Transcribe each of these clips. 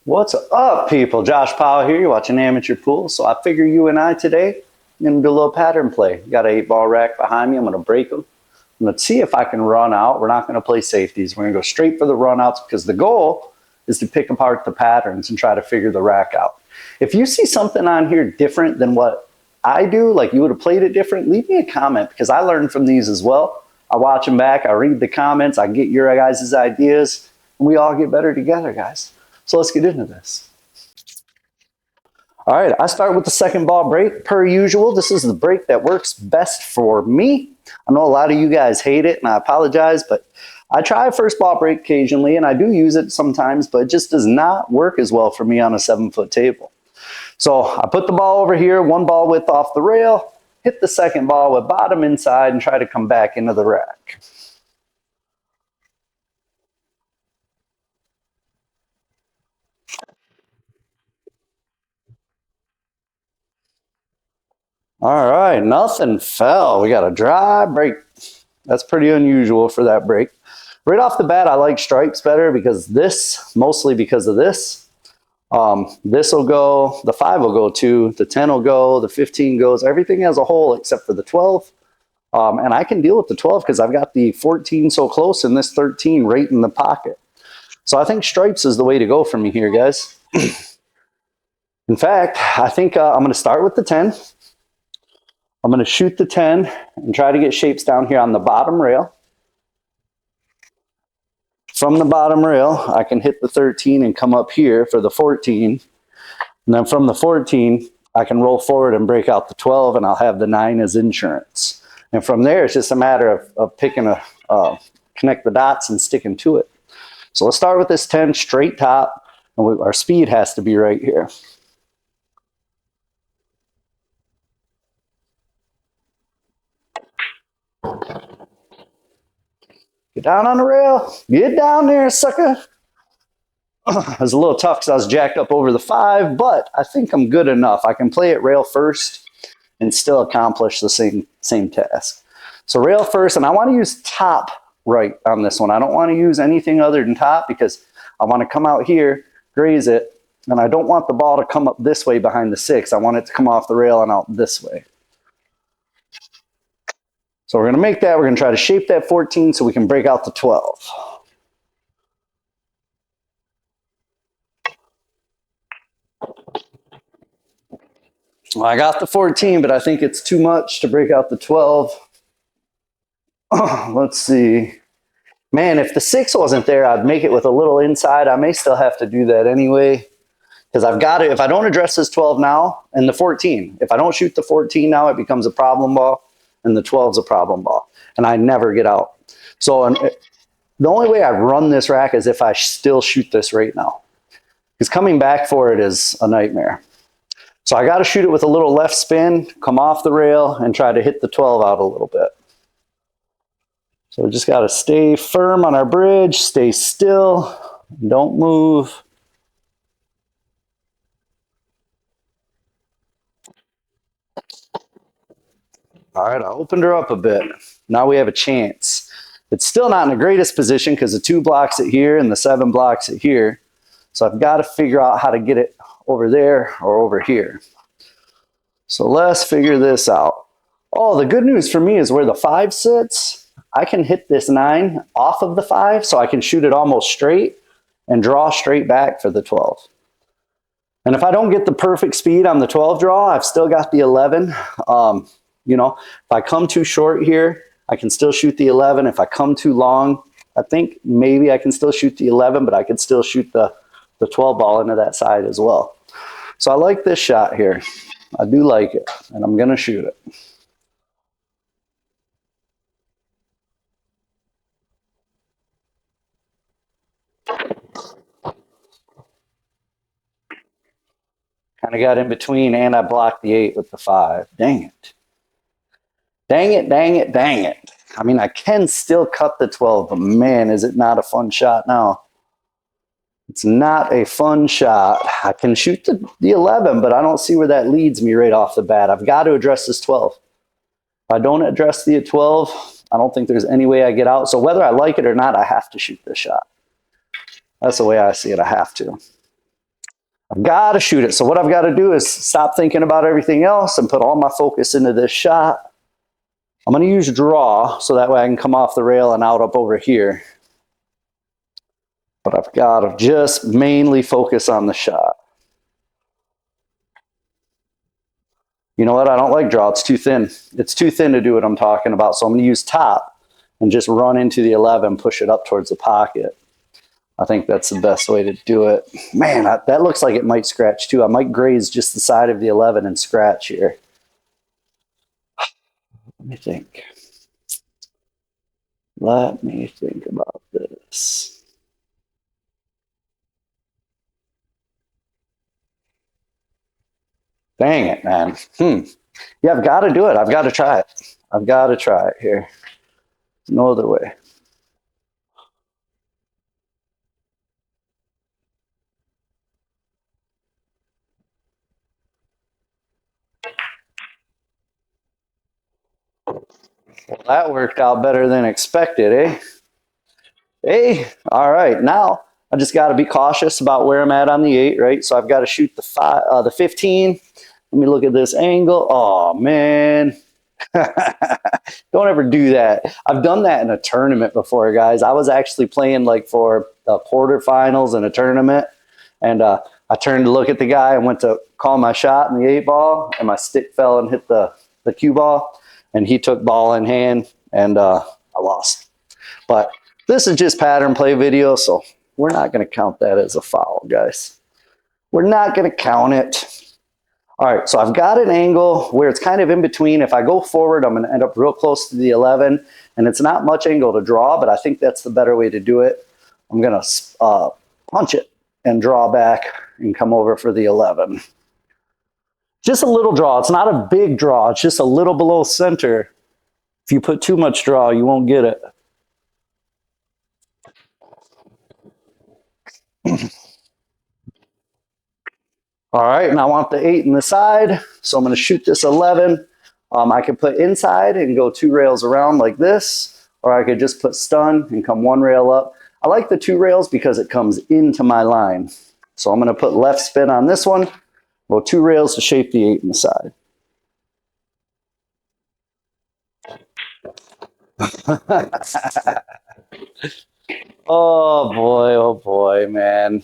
What's up, people? Josh Powell here. You're watching Amateur Pool. So I figure you and I today going to do a little pattern play. Got an 8-ball rack behind me. I'm going to break them. Let's see if I can run out. We're not going to play safeties. We're going to go straight for the run outs because the goal is to pick apart the patterns and try to figure the rack out. If you see something on here different than what I do, like you would have played it different, leave me a comment because I learn from these as well. I watch them back. I read the comments. I get your guys' ideas. And we all get better together, guys. So let's get into this. All right, I start with the second ball break per usual. This is the break that works best for me. I know a lot of you guys hate it and I apologize, but I try a first ball break occasionally and I do use it sometimes, but it just does not work as well for me on a 7-foot table. So I put the ball over here, one ball width off the rail, hit the second ball with bottom inside and try to come back into the rack. All right, nothing fell. We got a dry break. That's pretty unusual for that break. Right off the bat, I like stripes better because this, mostly because of this. This will go, the 5 will go too, the 10 will go, the 15 goes, everything as a whole except for the 12. And I can deal with the 12 because I've got the 14 so close and this 13 right in the pocket. So I think stripes is the way to go for me here, guys. In fact, I think I'm going to start with the 10. I'm going to shoot the 10 and try to get shapes down here on the bottom rail. From the bottom rail, I can hit the 13 and come up here for the 14. And then from the 14, I can roll forward and break out the 12 and I'll have the 9 as insurance. And from there, it's just a matter of picking connect the dots and sticking to it. So let's start with this 10 straight top. And our speed has to be right here. Get down on the rail. Get down there, sucker. It was a little tough because I was jacked up over the 5, but I think I'm good enough. I can play it rail first and still accomplish the same task. So rail first, and I want to use top right on this one. I don't want to use anything other than top because I want to come out here, graze it, and I don't want the ball to come up this way behind the 6. I want it to come off the rail and out this way. So we're going to make that. We're going to try to shape that 14 so we can break out the 12. Well, I got the 14, but I think it's too much to break out the 12. Let's see. Man, if the 6 wasn't there, I'd make it with a little inside. I may still have to do that anyway because I've got it. If I don't address this 12 now and the 14, if I don't shoot the 14 now, it becomes a problem ball. And the 12 is a problem ball. And I never get out. So the only way I run this rack is if I still shoot this right now. Because coming back for it is a nightmare. So I got to shoot it with a little left spin, come off the rail, and try to hit the 12 out a little bit. So we just got to stay firm on our bridge, stay still, don't move. All right, I opened her up a bit. Now we have a chance. It's still not in the greatest position because the 2 blocks it here and the 7 blocks it here. So I've got to figure out how to get it over there or over here. So let's figure this out. Oh, the good news for me is where the 5 sits, I can hit this 9 off of the 5 so I can shoot it almost straight and draw straight back for the 12. And if I don't get the perfect speed on the 12 draw, I've still got the 11. You know, if I come too short here, I can still shoot the 11. If I come too long, I think maybe I can still shoot the 11, but I could still shoot the 12 ball into that side as well. So I like this shot here. I do like it, and I'm going to shoot it. Kind of got in between, and I blocked the 8 with the 5. Dang it. Dang it, dang it, dang it. I mean, I can still cut the 12, but man, is it not a fun shot now. It's not a fun shot. I can shoot the 11, but I don't see where that leads me right off the bat. I've got to address this 12. If I don't address the 12, I don't think there's any way I get out. So whether I like it or not, I have to shoot this shot. That's the way I see it. I have to. I've got to shoot it. So what I've got to do is stop thinking about everything else and put all my focus into this shot. I'm going to use draw so that way I can come off the rail and out up over here. But I've got to just mainly focus on the shot. You know what? I don't like draw. It's too thin. It's too thin to do what I'm talking about. So I'm going to use top and just run into the 11, push it up towards the pocket. I think that's the best way to do it. Man, that looks like it might scratch too. I might graze just the side of the 11 and scratch here. Let me think. Let me think about this. Dang it, man. Yeah, I've got to do it. I've got to try it. I've got to try it here. No other way. Well, that worked out better than expected, eh? Hey, all right. Now I just got to be cautious about where I'm at on the 8, right? So I've got to shoot the 15. Let me look at this angle. Oh, man. Don't ever do that. I've done that in a tournament before, guys. I was actually playing like for the quarterfinals in a tournament, and I turned to look at the guy and went to call my shot in the 8 ball, and my stick fell and hit the cue ball, and he took ball in hand, and I lost. But this is just pattern play video, so we're not going to count that as a foul, guys. We're not going to count it. All right, so I've got an angle where it's kind of in between. If I go forward, I'm going to end up real close to the 11, and it's not much angle to draw, but I think that's the better way to do it. I'm going to punch it and draw back and come over for the 11. Just a little draw. It's not a big draw. It's just a little below center. If you put too much draw, you won't get it. All right, and I want the 8 in the side, so I'm going to shoot this 11. I could put inside and go 2 rails around like this, or I could just put stun and come 1 rail up. I like the 2 rails because it comes into my line. So I'm going to put left spin on this one, go 2 rails to shape the 8 in the side. Oh boy, man.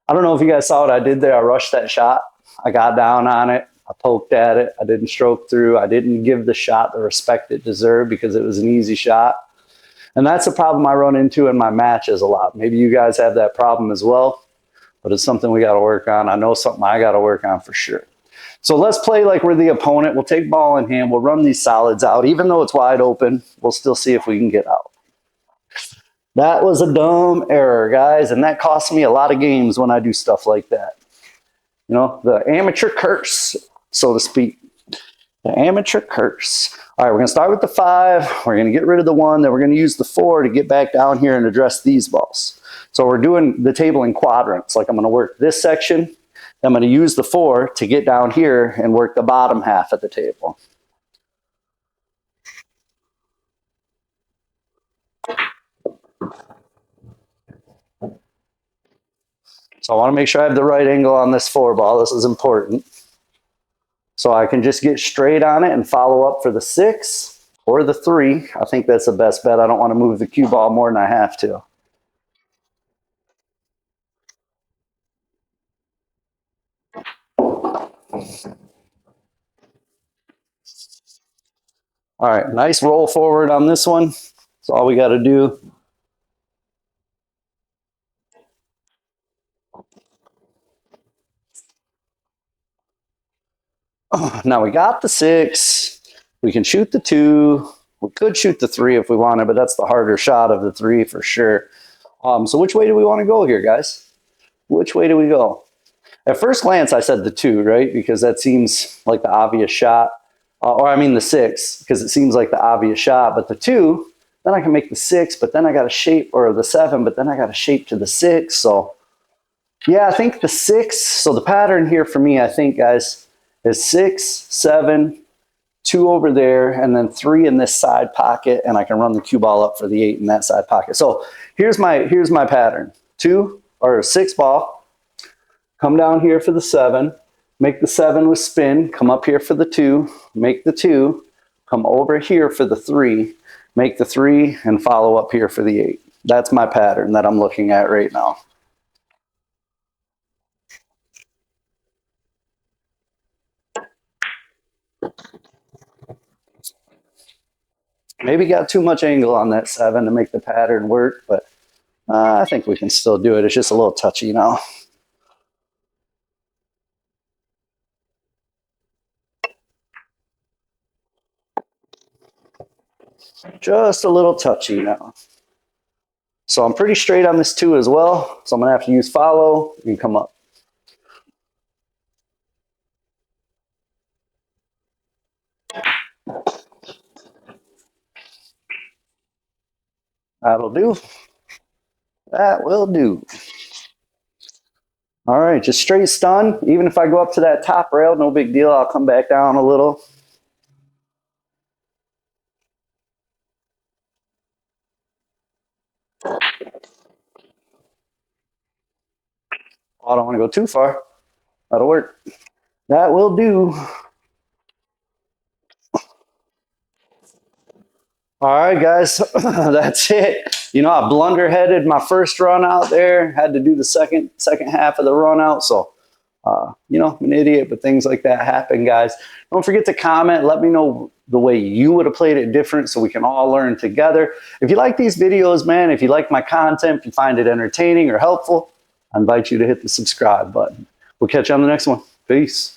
I don't know if you guys saw what I did there. I rushed that shot. I got down on it. I poked at it. I didn't stroke through. I didn't give the shot the respect it deserved because it was an easy shot. And that's a problem I run into in my matches a lot. Maybe you guys have that problem as well, but it's something we got to work on. I know something I got to work on for sure. So let's play like we're the opponent. We'll take ball in hand. We'll run these solids out. Even though it's wide open, we'll still see if we can get out. That was a dumb error, guys, and that costs me a lot of games when I do stuff like that. You know, the amateur curse, so to speak. The amateur curse. All right, we're going to start with the 5. We're going to get rid of the 1. Then we're going to use the 4 to get back down here and address these balls. So we're doing the table in quadrants. Like I'm going to work this section. I'm going to use the 4 to get down here and work the bottom half of the table. So I want to make sure I have the right angle on this 4 ball. This is important. So I can just get straight on it and follow up for the 6 or the 3. I think that's the best bet. I don't want to move the cue ball more than I have to. All right, nice roll forward on this one. That's all we got to do. Now we got the 6. We can shoot the 2. We could shoot the 3 if we wanted, but that's the harder shot of the 3 for sure. So which way do we want to go here, guys? Which way do we go? At first glance, I said the 2, right? Because that seems like the obvious shot. Or I mean the 6, because it seems like the obvious shot. But the 2, then I can make the 6, but then I got to shape, or the 7, but then I got to shape to the 6. So yeah, I think the 6. So the pattern here for me, I think, guys, is 6, 7, 2 over there, and then 3 in this side pocket, and I can run the cue ball up for the 8 in that side pocket. So here's my pattern: 2 or 6 ball, come down here for the 7, make the 7 with spin, come up here for the 2, make the 2, come over here for the 3, make the 3, and follow up here for the 8. That's my pattern that I'm looking at right now. Maybe got too much angle on that 7 to make the pattern work, but I think we can still do it. It's just a little touchy now. Just a little touchy now. So I'm pretty straight on this 2 as well. So I'm going to have to use follow and come up. That'll do. That will do. All right, just straight stun. Even if I go up to that top rail, no big deal. I'll come back down a little. I don't want to go too far. That'll work. That will do. All right, guys, that's it. You know, I blunderheaded my first run out there. Had to do the second half of the run out. So, you know, I'm an idiot, but things like that happen, guys. Don't forget to comment. Let me know the way you would have played it different so we can all learn together. If you like these videos, man, if you like my content, if you find it entertaining or helpful, I invite you to hit the subscribe button. We'll catch you on the next one. Peace.